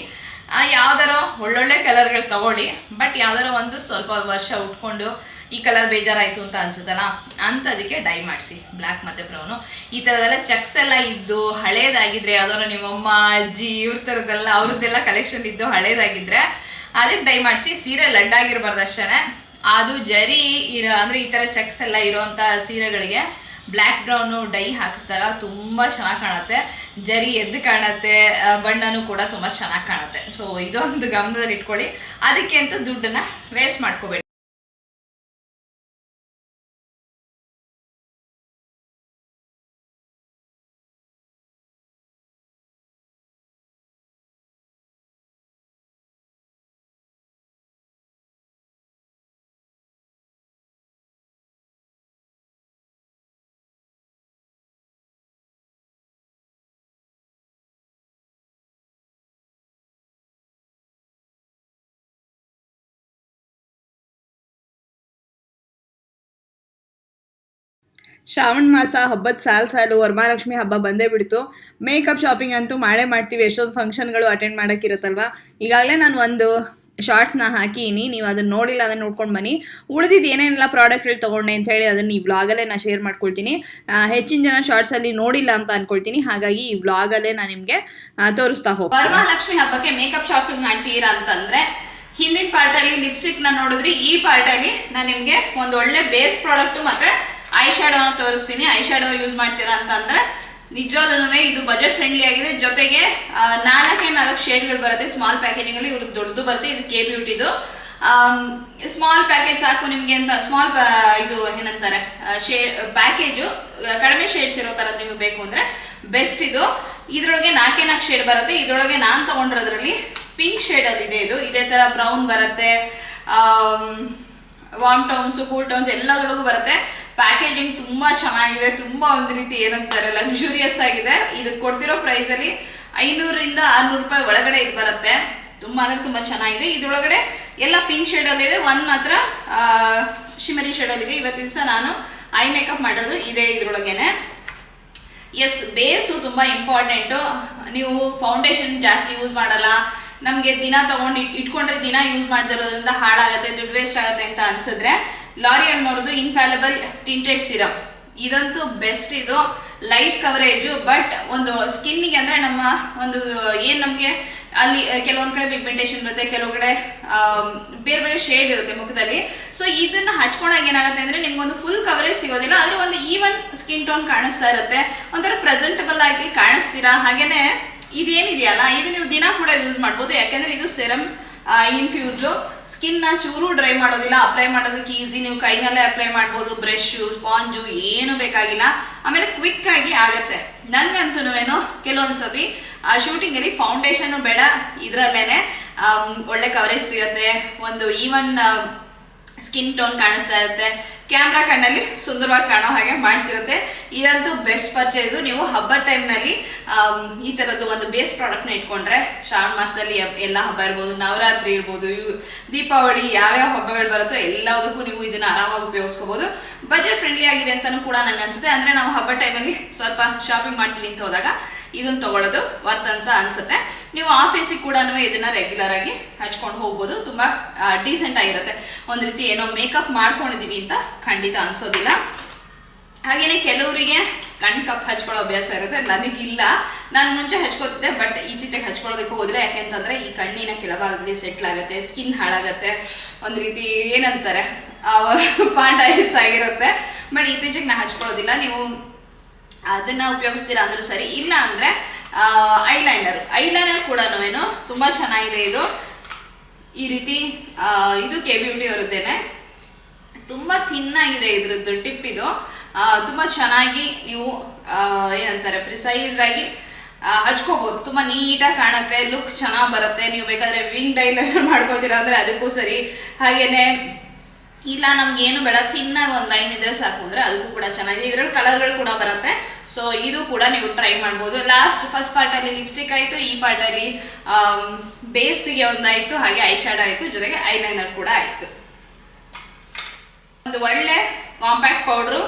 ಯಾವ್ದಾರೋ ಒಳ್ಳೊಳ್ಳೆ ಕಲರ್ಗಳು ತೊಗೊಳ್ಳಿ, ಬಟ್ ಯಾವ್ದಾರೋ ಒಂದು ಸ್ವಲ್ಪ ವರ್ಷ ಉಟ್ಕೊಂಡು ಈ ಕಲರ್ ಬೇಜಾರಾಯಿತು ಅಂತ ಅನ್ಸುತ್ತಲ್ಲ, ಅಂಥದಕ್ಕೆ ಡೈ ಮಾಡಿಸಿ ಬ್ಲ್ಯಾಕ್ ಮತ್ತು ಬ್ರೌನು. ಈ ಥರದೆಲ್ಲ ಚೆಕ್ಸ್ ಎಲ್ಲ ಇದ್ದು ಹಳೇದಾಗಿದ್ದರೆ, ಯಾವ್ದಾದ್ರು ನಿಮ್ಮಮ್ಮ ಅಜ್ಜಿ ಇವ್ರ ಥರದ್ದೆಲ್ಲ ಅವ್ರದ್ದೆಲ್ಲ ಕಲೆಕ್ಷನ್ ಇದ್ದು ಹಳೇದಾಗಿದ್ದರೆ ಅದಕ್ಕೆ ಡೈ ಮಾಡಿಸಿ. ಸೀರೆ ಲಡ್ಡಾಗಿರ್ಬಾರ್ದು ಅಷ್ಟೇ. ಅದು ಜರಿ ಅಂದರೆ ಈ ಥರ ಚೆಕ್ಸ್ ಎಲ್ಲ ಇರೋವಂಥ ಸೀರೆಗಳಿಗೆ ಬ್ಲ್ಯಾಕ್ ಬ್ರೌನು ಡೈ ಹಾಕಿಸಿದಾಗ ತುಂಬ ಚೆನ್ನಾಗಿ ಕಾಣುತ್ತೆ, ಜರಿ ಎದ್ದು ಕಾಣುತ್ತೆ, ಬಣ್ಣನೂ ಕೂಡ ತುಂಬ ಚೆನ್ನಾಗಿ ಕಾಣುತ್ತೆ. ಸೊ ಇದೊಂದು ಗಮನದಲ್ಲಿ ಇಟ್ಕೊಳ್ಳಿ, ಅದಕ್ಕೆ ಅಂತ ದುಡ್ಡನ್ನು ವೇಸ್ಟ್ ಮಾಡ್ಕೋಬೇಡಿ. ಶ್ರಾವಣ ಮಾಸ ಹಬ್ಬದ ಸಾಲು ವರಮಹಾಲಕ್ಷ್ಮಿ ಹಬ್ಬ ಬಂದೇ ಬಿಡ್ತು. ಮೇಕಪ್ ಶಾಪಿಂಗ್ ಅಂತೂ ಮಾಡೇ ಮಾಡ್ತೀವಿ, ಎಷ್ಟೊಂದು ಫಂಕ್ಷನ್ಗಳು ಅಟೆಂಡ್ ಮಾಡೋಕ್ಕಿರುತ್ತಲ್ವ. ಈಗಾಗಲೇ ನಾನು ಒಂದು ಶಾರ್ಟ್ಸ್ನ ಹಾಕೀನಿ, ನೀವು ಅದನ್ನು ನೋಡಿಲ್ಲ ಅದನ್ನು ನೋಡ್ಕೊಂಡು ಬನ್ನಿ. ಉಳಿದಿದ್ದು ಏನೇನೆಲ್ಲ ಪ್ರಾಡಕ್ಟ್ಗಳು ತೊಗೊಂಡೆ ಅಂತ ಹೇಳಿ ಅದನ್ನು ಈ ವ್ಲಾಗಲ್ಲೇ ನಾನು ಶೇರ್ ಮಾಡ್ಕೊಳ್ತೀನಿ. ಹೆಚ್ಚಿನ ಜನ ಶಾರ್ಟ್ಸಲ್ಲಿ ನೋಡಿಲ್ಲ ಅಂತ ಅಂದ್ಕೊಳ್ತೀನಿ, ಹಾಗಾಗಿ ಈ ವ್ಲಾಗಲ್ಲೇ ನಾನು ನಿಮಗೆ ತೋರಿಸ್ತಾ ಹೋಗ್ತೀನಿ. ವರಮಹಾಲಕ್ಷ್ಮಿ ಹಬ್ಬಕ್ಕೆ ಮೇಕಪ್ ಶಾಪಿಂಗ್ ಮಾಡ್ತೀರಾ ಅಂತಂದರೆ ಹಿಂದಿನ ಪಾರ್ಟಲ್ಲಿ ಲಿಪ್ಸ್ಟಿಕ್ನ ನೋಡಿದ್ರಿ, ಈ ಪಾರ್ಟಲ್ಲಿ ನಾನು ನಿಮಗೆ ಒಂದು ಒಳ್ಳೆ ಬೇಸ್ ಪ್ರಾಡಕ್ಟು ಮತ್ತು ಐ ಶ್ಯಾಡೋನ ತೋರಿಸ್ತೀನಿ. ಐ ಶ್ಯಾಡೋ ಯೂಸ್ ಮಾಡ್ತೀರಾ ಅಂತಂದರೆ ನಿಜವಾಗ್ಲೂ ಇದು ಬಜೆಟ್ ಫ್ರೆಂಡ್ಲಿ ಆಗಿದೆ. ಜೊತೆಗೆ 4 ಶೇಡ್ಗಳು ಬರುತ್ತೆ ಸ್ಮಾಲ್ ಪ್ಯಾಕೇಜಿಂಗಲ್ಲಿ. ಇವ್ರಿಗೆ ದೊಡ್ಡದು ಬರುತ್ತೆ, ಇದು ಕೆ ಬ್ಯೂಟಿದು ಸ್ಮಾಲ್ ಪ್ಯಾಕೇಜ್ ಸಾಕು ನಿಮಗೆ ಅಂತ. ಸ್ಮಾಲ್ ಇದು ಏನಂತಾರೆ ಪ್ಯಾಕೇಜು ಕಡಿಮೆ ಶೇಡ್ಸ್ ಇರೋ ಥರ ನಿಮಗೆ ಬೇಕು ಅಂದರೆ ಬೆಸ್ಟ್ ಇದು. ಇದರೊಳಗೆ 4 ಶೇಡ್ ಬರುತ್ತೆ. ಇದರೊಳಗೆ ನಾನು ತೊಗೊಂಡಿರೋದ್ರಲ್ಲಿ ಪಿಂಕ್ ಶೇಡಲ್ಲಿದೆ. ಇದು ಇದೇ ಥರ ಬ್ರೌನ್ ಬರುತ್ತೆ, ವಾರ್ಮ್ ಟೋನ್ಸು ಕೂಲ್ ಟೋನ್ಸ್ ಎಲ್ಲದರೊಳಗೂ ಬರುತ್ತೆ. ಪ್ಯಾಕೇಜಿಂಗ್ ತುಂಬ ಚೆನ್ನಾಗಿದೆ, ತುಂಬ ಒಂದು ರೀತಿ ಏನಂತಾರೆ ಲಕ್ಸುರಿಯಸ್ ಆಗಿದೆ. ಇದಕ್ಕೆ ಕೊಡ್ತಿರೋ ಪ್ರೈಸಲ್ಲಿ 500ರಿಂದ 600 ರೂಪಾಯಿ ಒಳಗಡೆ ಇದು ಬರುತ್ತೆ. ತುಂಬ ಅಂದರೆ ತುಂಬ ಚೆನ್ನಾಗಿದೆ. ಇದರೊಳಗಡೆ ಎಲ್ಲ ಪಿಂಕ್ ಶೇಡಲ್ಲಿದೆ, ಒಂದು ಮಾತ್ರ ಶಿಮರಿ ಶೇಡಲ್ಲಿದೆ. ಇವತ್ತು ದಿವಸ ನಾನು ಐ ಮೇಕಪ್ ಮಾಡಿರೋದು ಇದೆ ಇದರೊಳಗೇನೆ. ಎಸ್, ಬೇಸು ತುಂಬ ಇಂಪಾರ್ಟೆಂಟು. ನೀವು ಫೌಂಡೇಶನ್ ಜಾಸ್ತಿ ಯೂಸ್ ಮಾಡಲ್ಲ, ನಮಗೆ ದಿನ ತೊಗೊಂಡು ಇಟ್ಕೊಂಡ್ರೆ ದಿನ ಯೂಸ್ ಮಾಡ್ತಿರೋದ್ರಿಂದ ಹಾಳಾಗುತ್ತೆ, ದುಡ್ಡು ವೇಸ್ಟ್ ಆಗುತ್ತೆ ಅಂತ ಅನ್ಸಿದ್ರೆ ಲಾರಿಯಲ್ ನೋಡೋದು ಇನ್ಫ್ಯಾಲಬಲ್ ಟಿಂಟೆಡ್ ಸಿರಮ್. ಇದಂತೂ ಬೆಸ್ಟ್. ಇದು ಲೈಟ್ ಕವರೇಜು, ಬಟ್ ಒಂದು ಸ್ಕಿನ್ನಿಗೆ ಅಂದರೆ ನಮ್ಮ ಒಂದು ಏನು ನಮಗೆ ಅಲ್ಲಿ ಕೆಲವೊಂದು ಕಡೆ ಪಿಗ್ಮೆಂಟೇಷನ್ ಇರುತ್ತೆ, ಕೆಲವು ಕಡೆ ಬೇರೆ ಬೇರೆ ಶೇಡ್ ಇರುತ್ತೆ ಮುಖದಲ್ಲಿ. ಸೊ ಇದನ್ನು ಹಚ್ಕೊಂಡಾಗ ಏನಾಗುತ್ತೆ ಅಂದರೆ ನಿಮ್ಗೊಂದು ಫುಲ್ ಕವರೇಜ್ ಸಿಗೋದಿಲ್ಲ, ಆದರೆ ಒಂದು ಈವನ್ ಸ್ಕಿನ್ ಟೋನ್ ಕಾಣಿಸ್ತಾ ಇರುತ್ತೆ, ಒಂಥರ ಪ್ರೆಸೆಂಟಬಲ್ ಆಗಿ ಕಾಣಿಸ್ತೀರಾ. ಹಾಗೇನೆ ಇದೇನಿದೆಯಲ್ಲ ಇದು ನೀವು ದಿನ ಕೂಡ ಯೂಸ್ ಮಾಡ್ಬೋದು, ಯಾಕೆಂದರೆ ಇದು ಸೆರಮ್ ಇನ್ಫ್ಯೂಸ್ಡು. ಸ್ಕಿನ್ನ ಚೂರು ಡ್ರೈ ಮಾಡೋದಿಲ್ಲ, ಅಪ್ಲೈ ಮಾಡೋದಕ್ಕೆ ಈಸಿ. ನೀವು ಕೈನಲ್ಲೇ ಅಪ್ಲೈ ಮಾಡ್ಬೋದು, ಬ್ರಷು ಸ್ಪಾಂಜು ಏನು ಬೇಕಾಗಿಲ್ಲ. ಆಮೇಲೆ ಕ್ವಿಕ್ ಆಗಿ ಆಗುತ್ತೆ. ನನಗಂತೂ ಕೆಲವೊಂದು ಸತಿ ಶೂಟಿಂಗಲ್ಲಿ ಫೌಂಡೇಶನ್ನು ಬೇಡ, ಇದರಲ್ಲೇ ಒಳ್ಳೆ ಕವರೇಜ್ ಸಿಗುತ್ತೆ, ಒಂದು ಈವನ್ ಸ್ಕಿನ್ ಟೋನ್ ಕಾಣಿಸ್ತಾ ಇರುತ್ತೆ, ಕ್ಯಾಮ್ರಾ ಕಣ್ಣಲ್ಲಿ ಸುಂದರವಾಗಿ ಕಾಣೋ ಹಾಗೆ ಮಾಡ್ತಿರುತ್ತೆ. ಇದಂತೂ ಬೆಸ್ಟ್ ಪರ್ಚೇಸು. ನೀವು ಹಬ್ಬದ ಟೈಮ್ನಲ್ಲಿ ಈ ಥರದ್ದು ಒಂದು ಬೇಸ್ ಪ್ರಾಡಕ್ಟ್ನ ಇಟ್ಕೊಂಡ್ರೆ ಶ್ರಾವಣ ಮಾಸದಲ್ಲಿ ಎಲ್ಲ ಹಬ್ಬ ಇರ್ಬೋದು, ನವರಾತ್ರಿ ಇರ್ಬೋದು, ದೀಪಾವಳಿ ಯಾವ್ಯಾವ ಹಬ್ಬಗಳು ಬರುತ್ತೋ ಎಲ್ಲದಕ್ಕೂ ನೀವು ಇದನ್ನು ಆರಾಮಾಗಿ ಉಪಯೋಗಿಸ್ಕೋಬೋದು. ಬಜೆಟ್ ಫ್ರೆಂಡ್ಲಿ ಆಗಿದೆ ಅಂತಲೂ ಕೂಡ ನನಗೆ ಅನಿಸುತ್ತೆ. ಅಂದರೆ ನಾವು ಹಬ್ಬದ ಟೈಮಲ್ಲಿ ಸ್ವಲ್ಪ ಶಾಪಿಂಗ್ ಮಾಡ್ತೀವಿ ಅಂತ ಹೋದಾಗ ಇದನ್ನು ತೊಗೊಳ್ಳೋದು ವರ್ತ್ ಅನಿಸುತ್ತೆ. ನೀವು ಆಫೀಸಿಗೆ ಕೂಡ ಇದನ್ನು ರೆಗ್ಯುಲರ್ ಆಗಿ ಹಚ್ಕೊಂಡು ಹೋಗ್ಬೋದು, ತುಂಬ ಡೀಸೆಂಟ್ ಆಗಿರುತ್ತೆ. ಒಂದು ರೀತಿ ಏನೋ ಮೇಕಪ್ ಮಾಡ್ಕೊಂಡಿದ್ದೀವಿ ಅಂತ ಖಂಡಿತ ಅನಿಸೋದಿಲ್ಲ. ಹಾಗೆಯೇ ಕೆಲವರಿಗೆ ಕಣ್ ಕಪ್ ಹಚ್ಕೊಳ್ಳೋ ಅಭ್ಯಾಸ ಇರುತ್ತೆ, ನನಗಿಲ್ಲ. ನಾನು ಮುಂಚೆ ಹಚ್ಕೋತಿದ್ದೆ, ಬಟ್ ಈಚೀಚೆಗೆ ಹಚ್ಕೊಳ್ಳೋದಕ್ಕೆ ಹೋದರೆ ಯಾಕೆಂತಂದರೆ ಈ ಕಣ್ಣಿನ ಕೆಳಭಾಗದಲ್ಲಿ ಸೆಟ್ಲ್ ಆಗುತ್ತೆ, ಸ್ಕಿನ್ ಹಾಳಾಗುತ್ತೆ, ಒಂದು ರೀತಿ ಏನಂತಾರೆ ಪಾಂಡೈಸ್ ಆಗಿರುತ್ತೆ. ಬಟ್ ಇತ್ತೀಚೆಗೆ ನಾನು ಹಚ್ಕೊಳ್ಳೋದಿಲ್ಲ. ನೀವು ಅದನ್ನು ಉಪಯೋಗಿಸ್ತೀರಾ ಅಂದರೂ ಸರಿ, ಇಲ್ಲ ಅಂದರೆ ಐಲೈನರ್ ಕೂಡ ತುಂಬ ಚೆನ್ನಾಗಿದೆ. ಇದು ಈ ರೀತಿ ಇದು ಕೆ ಬ್ಯೂಟಿ ಅವರದ್ದೇನೆ, ತುಂಬ ಥಿನ್ನಾಗಿದೆ ಇದ್ರದ್ದು ಟಿಪ್. ಇದು ತುಂಬ ಚೆನ್ನಾಗಿ ನೀವು ಏನಂತಾರೆ ಪ್ರಿಸೈಸ್ ಆಗಿ ಹಚ್ಕೋಬೋದು, ತುಂಬ ನೀಟಾಗಿ ಕಾಣುತ್ತೆ, ಲುಕ್ ಚೆನ್ನಾಗಿ ಬರುತ್ತೆ. ನೀವು ಬೇಕಾದರೆ ವಿಂಗ್ ಐಲೈನರ್ ಮಾಡ್ಕೋತೀರಾ ಅಂದರೆ ಅದಕ್ಕೂ ಸರಿ. ಹಾಗೆಯೇ ಇಲ್ಲ ನಮ್ಗೇನು ಬೇಡ, ಥಿನ್ನಾಗಿ ಒಂದು ಲೈನ್ ಇದ್ರೆ ಸಾಕು ಅಂದರೆ ಅದಕ್ಕೂ ಕೂಡ ಚೆನ್ನಾಗಿದೆ. ಇದರಲ್ಲಿ ಕಲರ್ಗಳು ಕೂಡ ಬರುತ್ತೆ. ಸೊ ಇದು ಕೂಡ ನೀವು ಟ್ರೈ ಮಾಡ್ಬೋದು. ಫಸ್ಟ್ ಪಾರ್ಟಲ್ಲಿ ಲಿಪ್ಸ್ಟಿಕ್ ಆಯಿತು, ಈ ಪಾರ್ಟಲ್ಲಿ ಬೇಸಿಗೆ ಒಂದಾಯಿತು, ಹಾಗೆ ಐ ಶ್ಯಾಡೋ ಆಯಿತು, ಜೊತೆಗೆ ಐಲೈನರ್ ಕೂಡ ಆಯಿತು. ಒಂದು ಒಳ್ಳೆ ಕಾಂಪ್ಯಾಕ್ಟ್ ಪೌಡ್ರು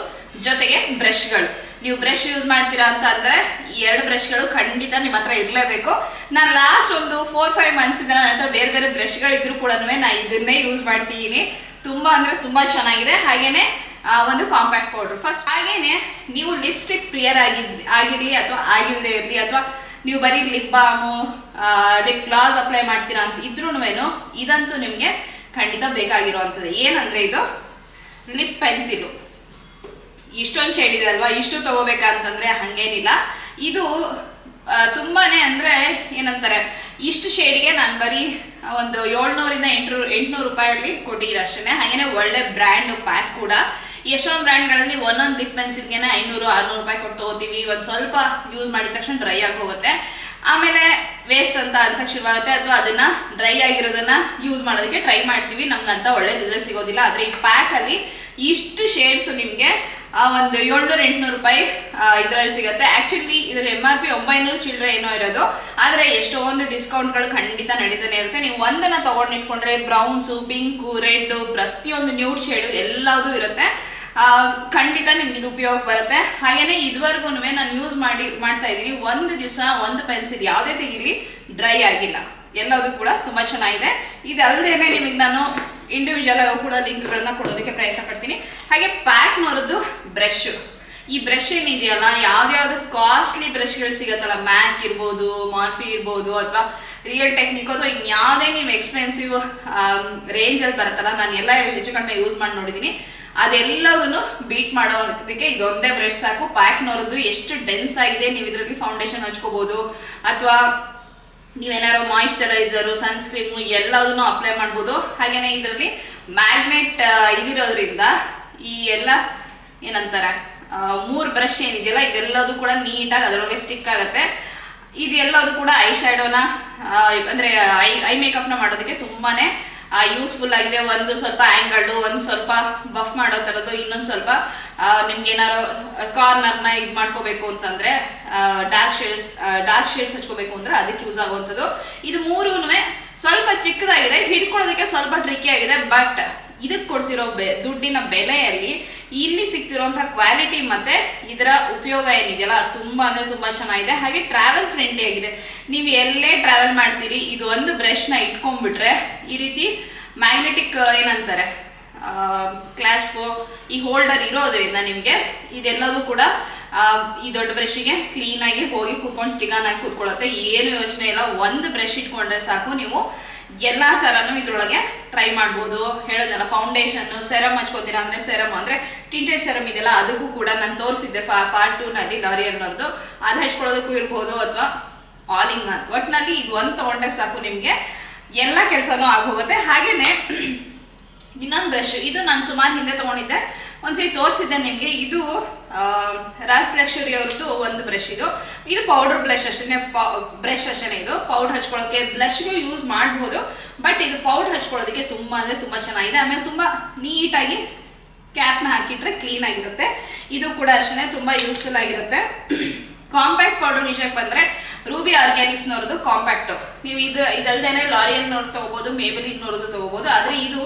ಜೊತೆಗೆ ಬ್ರಷ್ಗಳು. ನೀವು ಬ್ರಷ್ ಯೂಸ್ ಮಾಡ್ತೀರಾ ಅಂತ ಅಂದರೆ ಈ 2 ಬ್ರಷ್ಗಳು ಖಂಡಿತ ನಿಮ್ಮ ಹತ್ರ ಇರಲೇಬೇಕು. ನಾನು ಲಾಸ್ಟ್ ಒಂದು 4-5 ಮಂತ್ಸಿಂದ ನನ್ನ ಹತ್ರ ಬೇರೆ ಬೇರೆ ಬ್ರಷ್ಗಳಿದ್ರು ಕೂಡ ನಾನು ಇದನ್ನೇ ಯೂಸ್ ಮಾಡ್ತೀನಿ. ತುಂಬ ಅಂದರೆ ತುಂಬ ಚೆನ್ನಾಗಿದೆ. ಹಾಗೆಯೇ ಒಂದು ಕಾಂಪ್ಯಾಕ್ಟ್ ಪೌಡ್ರು ಫಸ್ಟ್. ಹಾಗೆಯೇ ನೀವು ಲಿಪ್ಸ್ಟಿಕ್ ಪ್ರಿಯರ್ ಆಗಿರಲಿ ಅಥವಾ ಆಗಿಲ್ಲದೆ ಇರಲಿ, ಅಥವಾ ನೀವು ಬರೀ lip balm lip glass apply ಮಾಡ್ತೀರಾ ಅಂತ ಇದ್ರೂ ಇದಂತೂ ನಿಮಗೆ ಖಂಡಿತ ಬೇಕಾಗಿರುವಂಥದ್ದು. ಏನಂದರೆ ಇದು ಲಿಪ್ ಪೆನ್ಸಿಲು. ಇಷ್ಟೊಂದು ಶೇಡ್ ಇದೆ ಅಲ್ವಾ, ಇಷ್ಟು ತಗೋಬೇಕಂತಂದ್ರೆ ಹಂಗೇನಿಲ್ಲ. ಇದು ತುಂಬಾನೇ ಅಂದ್ರೆ ಏನಂತಾರೆ, ಇಷ್ಟು ಶೇಡಿಗೆ ನಾನು ಬರೀ ಒಂದು 700 ಇಂದ 800 ರೂಪಾಯಲ್ಲಿ ಕೊಟ್ಟಿದ್ದೀರ ಅಷ್ಟೇ. ಹಾಗೇನೆ ಒಳ್ಳೆ ಬ್ರ್ಯಾಂಡ್ ಪ್ಯಾಕ್ ಕೂಡ. ಎಷ್ಟೊಂದು ಬ್ರ್ಯಾಂಡ್ಗಳಲ್ಲಿ ಒಂದೊಂದು ಲಿಪ್ ಪೆನ್ಸಿಲ್ಗೆ 500-600 ರೂಪಾಯಿ ಕೊಟ್ಟು ತಗೋತೀವಿ. ಒಂದು ಸ್ವಲ್ಪ ಯೂಸ್ ಮಾಡಿದ ತಕ್ಷಣ ಡ್ರೈ ಆಗಿ ಹೋಗುತ್ತೆ, ಆಮೇಲೆ ವೇಸ್ಟ್ ಅಂತ ಅನ್ಸಕ್ ಶುರುವಾಗುತ್ತೆ, ಅಥವಾ ಅದನ್ನ ಡ್ರೈ ಆಗಿರೋದನ್ನ ಯೂಸ್ ಮಾಡೋದಕ್ಕೆ ಟ್ರೈ ಮಾಡ್ತೀವಿ, ನಮ್ಗಂತ ಒಳ್ಳೆ ರಿಸಲ್ಟ್ ಸಿಗೋದಿಲ್ಲ. ಆದರೆ ಈ ಪ್ಯಾಕ್ ಅಲ್ಲಿ ಇಷ್ಟು ಶೇಡ್ಸ್ ನಿಮಗೆ ಒಂದು 700-800 ರೂಪಾಯಿ ಇದರಲ್ಲಿ ಸಿಗುತ್ತೆ. ಆಕ್ಚುಲಿ ಇದರ MRP 900 ಚಿಲ್ಲರೆ ಏನೋ ಇರೋದು, ಆದರೆ ಎಷ್ಟೊಂದು ಡಿಸ್ಕೌಂಟ್ಗಳು ಖಂಡಿತ ನಡೀತಾನೆ ಇರುತ್ತೆ. ನೀವು ಒಂದನ್ನ ತಗೊಂಡು ಇಟ್ಕೊಂಡ್ರೆ ಬ್ರೌನ್ಸು, ಪಿಂಕು, ರೆಡ್, ಪ್ರತಿಯೊಂದು ನ್ಯೂಡ್ ಶೇಡು ಎಲ್ಲದೂ ಇರುತ್ತೆ. ಖಂಡಿತ ನಿಮ್ಗೆ ಇದು ಉಪಯೋಗ ಬರುತ್ತೆ. ಹಾಗೇನೆ ಇದುವರೆಗೂ ನಾನು ಯೂಸ್ ಮಾಡ್ತಾ ಇದ್ದೀನಿ, ಒಂದು ದಿವಸ ಒಂದು ಪೆನ್ಸಿಲ್ ಯಾವುದೇ ತೆಗಿಲಿ ಡ್ರೈ ಆಗಿಲ್ಲ, ಎಲ್ಲದೂ ಕೂಡ ತುಂಬಾ ಚೆನ್ನಾಗಿದೆ. ಇದಲ್ಲದೇನೆ ನಿಮಗೆ ನಾನು ಇಂಡಿವಿಜುವಲ್ ಆಗಿ ಕೂಡ ಲಿಂಕ್ಗಳನ್ನ ಕೊಡೋದಕ್ಕೆ ಪ್ರಯತ್ನ ಪಡ್ತೀನಿ. ಹಾಗೆ ಪ್ಯಾಕ್ನವರದ್ದು ಬ್ರಷ್, ಈ ಬ್ರಷ್ ಏನಿದೆಯಲ್ಲ, ಯಾವ್ದ್ಯಾವ್ದು ಕಾಸ್ಟ್ಲಿ ಬ್ರಷ್ಗಳು ಸಿಗತ್ತಲ್ಲ, ಮ್ಯಾಕ್ ಇರ್ಬೋದು, ಮಾರ್ಫಿ ಇರ್ಬೋದು, ಅಥವಾ ರಿಯಲ್ ಟೆಕ್ನಿಕ್, ಅಥವಾ ಇನ್ಯಾವುದೇ ನೀವು ಎಕ್ಸ್ಪೆನ್ಸಿವ್ ರೇಂಜಲ್ಲಿ ಬರುತ್ತಲ್ಲ, ನಾನು ಎಲ್ಲ ಹೆಚ್ಚು ಕಡಿಮೆ ಯೂಸ್ ಮಾಡಿ ನೋಡಿದ್ದೀನಿ. ಅದೆಲ್ಲವನ್ನು ಬೀಟ್ ಮಾಡೋದಕ್ಕೆ ಇದೊಂದೇ ಬ್ರಷ್ ಸಾಕು. ಪ್ಯಾಕ್ನವರದ್ದು ಎಷ್ಟು ಡೆನ್ಸ್ ಆಗಿದೆ, ನೀವು ಇದರಲ್ಲಿ ಫೌಂಡೇಶನ್ ಹಚ್ಕೋಬಹುದು, ಅಥವಾ ನೀವೇನಾದ್ರು ಮಾಯಿಶ್ಚರೈಸರು, ಸನ್ಸ್ಕ್ರೀಮು ಎಲ್ಲದನ್ನು ಅಪ್ಲೈ ಮಾಡ್ಬೋದು. ಹಾಗೇನೆ ಇದರಲ್ಲಿ ಮ್ಯಾಗ್ನೆಟ್ ಇದಿರೋದ್ರಿಂದ ಈ ಎಲ್ಲ ಏನಂತಾರೆ 3 ಬ್ರಷ್ ಏನಿದೆಯಲ್ಲ, ಇದೆಲ್ಲದು ಕೂಡ ನೀಟಾಗಿ ಅದರೊಳಗೆ ಸ್ಟಿಕ್ ಆಗುತ್ತೆ. ಇದೆಲ್ಲದು ಕೂಡ ಐ ಶ್ಯಾಡೋನ ಅಂದ್ರೆ ಐ ಮೇಕಪ್ನ ಮಾಡೋದಕ್ಕೆ ತುಂಬಾನೇ ಯೂಸ್ಫುಲ್ ಆಗಿದೆ. ಒಂದು ಸ್ವಲ್ಪ ಆ್ಯಂಗಲ್ಡು, ಒಂದು ಸ್ವಲ್ಪ ಬಫ್ ಮಾಡೋ ಥರದ್ದು, ಇನ್ನೊಂದು ಸ್ವಲ್ಪ ನಿಮ್ಗೆ ಏನಾರು ಕಾರ್ನರ್ನ ಇದು ಮಾಡ್ಕೋಬೇಕು ಅಂತಂದ್ರೆ, ಡಾರ್ಕ್ ಶೇಡ್ಸ್ ಹಚ್ಕೋಬೇಕು ಅಂದ್ರೆ ಅದಕ್ಕೆ ಯೂಸ್ ಆಗುವಂಥದ್ದು. ಇದು ಮೂರೂ ಸ್ವಲ್ಪ ಚಿಕ್ಕದಾಗಿದೆ, ಹಿಡ್ಕೊಳ್ಳೋದಕ್ಕೆ ಸ್ವಲ್ಪ ಟ್ರಿಕ್ಕಿ ಆಗಿದೆ. ಬಟ್ ಇದಕ್ಕೆ ಕೊಡ್ತಿರೋ ದುಡ್ಡಿನ ಬೆಲೆಯಲ್ಲಿ ಇಲ್ಲಿ ಸಿಗ್ತಿರೋಂಥ ಕ್ವಾಲಿಟಿ ಮತ್ತೆ ಇದರ ಉಪಯೋಗ ಏನಿದೆಯಲ್ಲ, ತುಂಬಾ ಅಂದ್ರೆ ತುಂಬಾ ಚೆನ್ನಾಗಿದೆ. ಹಾಗೆ ಟ್ರಾವೆಲ್ ಫ್ರೆಂಡ್ಲಿ ಆಗಿದೆ. ನೀವು ಎಲ್ಲೇ ಟ್ರಾವೆಲ್ ಮಾಡ್ತೀರಿ, ಇದು ಒಂದು ಬ್ರಷ್ನ ಇಟ್ಕೊಂಡ್ಬಿಟ್ರೆ ಈ ರೀತಿ ಮ್ಯಾಗ್ನೆಟಿಕ್ ಏನಂತಾರೆ ಕ್ಲಾಸ್ಪು, ಈ ಹೋಲ್ಡರ್ ಇರೋದ್ರಿಂದ ನಿಮಗೆ ಇದೆಲ್ಲದೂ ಕೂಡ ಈ ದೊಡ್ಡ ಬ್ರಷ್ಗೆ ಕ್ಲೀನಾಗಿ ಹೋಗಿ ಕೂತ್ಕೊಂಡು ಸ್ಟಿಗಾನ್ ಆಗಿ ಕೂತ್ಕೊಳ್ಳುತ್ತೆ. ಏನು ಯೋಚನೆ ಇಲ್ಲ, ಒಂದು ಬ್ರಷ್ ಇಟ್ಕೊಂಡ್ರೆ ಸಾಕು, ನೀವು ಎಲ್ಲ ಥರನೂ ಇದ್ರೊಳಗೆ ಟ್ರೈ ಮಾಡ್ಬೋದು. ಹೇಳೋದಲ್ಲ, ಫೌಂಡೇಶನ್, ಸೆರಮ್ ಹಚ್ಕೋತೀರಾ ಅಂದರೆ ಸೆರಮ್ ಅಂದರೆ ಟಿಂಟೆಡ್ ಸೆರಮ್ ಇದೆಯಲ್ಲ, ಅದಕ್ಕೂ ಕೂಡ ನಾನು ತೋರಿಸಿದ್ದೆ ಪಾರ್ಟ್ 2ನಲ್ಲಿ ಲಾರಿಯಲ್ನವ್ರದ್ದು, ಅದು ಹಚ್ಕೊಳ್ಳೋದಕ್ಕೂ ಇರ್ಬೋದು, ಅಥವಾ ಆಲ್ ಇನ್ ಒನ್. ಒಟ್ಟಿನಲ್ಲಿ ಇದು ಒಂದು ತೊಗೊಂಡ್ರೆ ಸಾಕು, ನಿಮಗೆ ಎಲ್ಲ ಕೆಲಸನೂ ಆಗೋಗುತ್ತೆ. ಹಾಗೇನೆ ಇನ್ನೊಂದು ಬ್ರಷ್, ಇದು ನಾನು ಸುಮಾರು ಹಿಂದೆ ತೊಗೊಂಡಿದ್ದೆ, ಒಂದ್ಸರಿ ತೋರಿಸಿದ್ದೆ ನಿಮಗೆ. ಇದು ರಾಸ್ ಲಕ್ಷರಿ ಅವ್ರದ್ದು ಒಂದು ಬ್ರಷ್. ಇದು ಪೌಡರ್ ಬ್ಲಷ್ ಅಷ್ಟೇ, ಬ್ರಷ್ ಅಷ್ಟೇ. ಇದು ಪೌಡರ್ ಹಚ್ಕೊಳ್ಳೋಕೆ ಬ್ಲಷ್ಗೂ ಯೂಸ್ ಮಾಡ್ಬೋದು, ಬಟ್ ಇದು ಪೌಡರ್ ಹಚ್ಕೊಳ್ಳೋದಕ್ಕೆ ತುಂಬ ಅಂದರೆ ತುಂಬ ಚೆನ್ನಾಗಿದೆ. ಆಮೇಲೆ ತುಂಬ ನೀಟಾಗಿ ಕ್ಯಾಪ್ನ ಹಾಕಿಟ್ರೆ ಕ್ಲೀನ್ ಆಗಿರುತ್ತೆ. ಇದು ಕೂಡ ಅಷ್ಟೇ ತುಂಬ ಯೂಸ್ಫುಲ್ ಆಗಿರುತ್ತೆ. ಕಾಂಪ್ಯಾಕ್ಟ್ ಪೌಡರ್ ವಿಷಯಕ್ಕೆ ಬಂದರೆ ರೂಬಿ ಆರ್ಗ್ಯಾನಿಕ್ಸ್ನವ್ರದ್ದು ಕಾಂಪ್ಯಾಕ್ಟು. ನೀವು ಇದಲ್ದೇನೆ ಲಾರಿಯಲ್ನವ್ರದ್ದು ತೊಗೋಬೋದು, ಮೇಬಲಿನ್ನವ್ರದ್ದು ತೊಗೋಬೋದು. ಆದರೆ ಇದು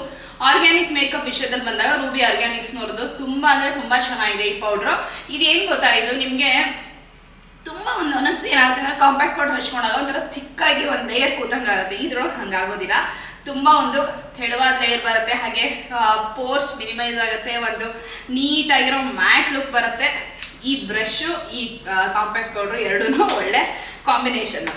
ಆರ್ಗ್ಯಾನಿಕ್ ಮೇಕಪ್ ವಿಷಯದಲ್ಲಿ ಬಂದಾಗ ರೂಬಿ ಆರ್ಗ್ಯಾನಿಕ್ಸ್ನವ್ರದ್ದು ತುಂಬ ಅಂದರೆ ತುಂಬ ಚೆನ್ನಾಗಿದೆ ಈ ಪೌಡ್ರು. ಇದೇನು ಗೊತ್ತಾ, ಇದು ನಿಮಗೆ ತುಂಬ ಒಂದೊಂದ್ಸತಿ ಏನಾಗುತ್ತೆ ಅಂದರೆ ಕಾಂಪ್ಯಾಕ್ಟ್ ಪೌಡರ್ ಹಚ್ಕೊಂಡಾಗ ಒಂಥರ ಥಿಕ್ಕಾಗಿ ಒಂದು ಲೇಯರ್ ಕೂತಂಗೆ ಆಗುತ್ತೆ. ಇದ್ರೊಳಗೆ ಹಂಗಾಗೋದಿಲ್ಲ, ತುಂಬ ಒಂದು ತೆಳುವಾದ ಲೇಯರ್ ಬರುತ್ತೆ. ಹಾಗೆ ಪೋರ್ಸ್ ಮಿನಿಮೈಸ್ ಆಗುತ್ತೆ, ಒಂದು ನೀಟಾಗಿರೋ ಮ್ಯಾಟ್ ಲುಕ್ ಬರುತ್ತೆ. ಈ ಬ್ರಷು, ಈ ಕಾಂಪ್ಯಾಕ್ಟ್ ಪೌಡ್ರು ಎರಡೂ ಒಳ್ಳೆ ಕಾಂಬಿನೇಷನ್.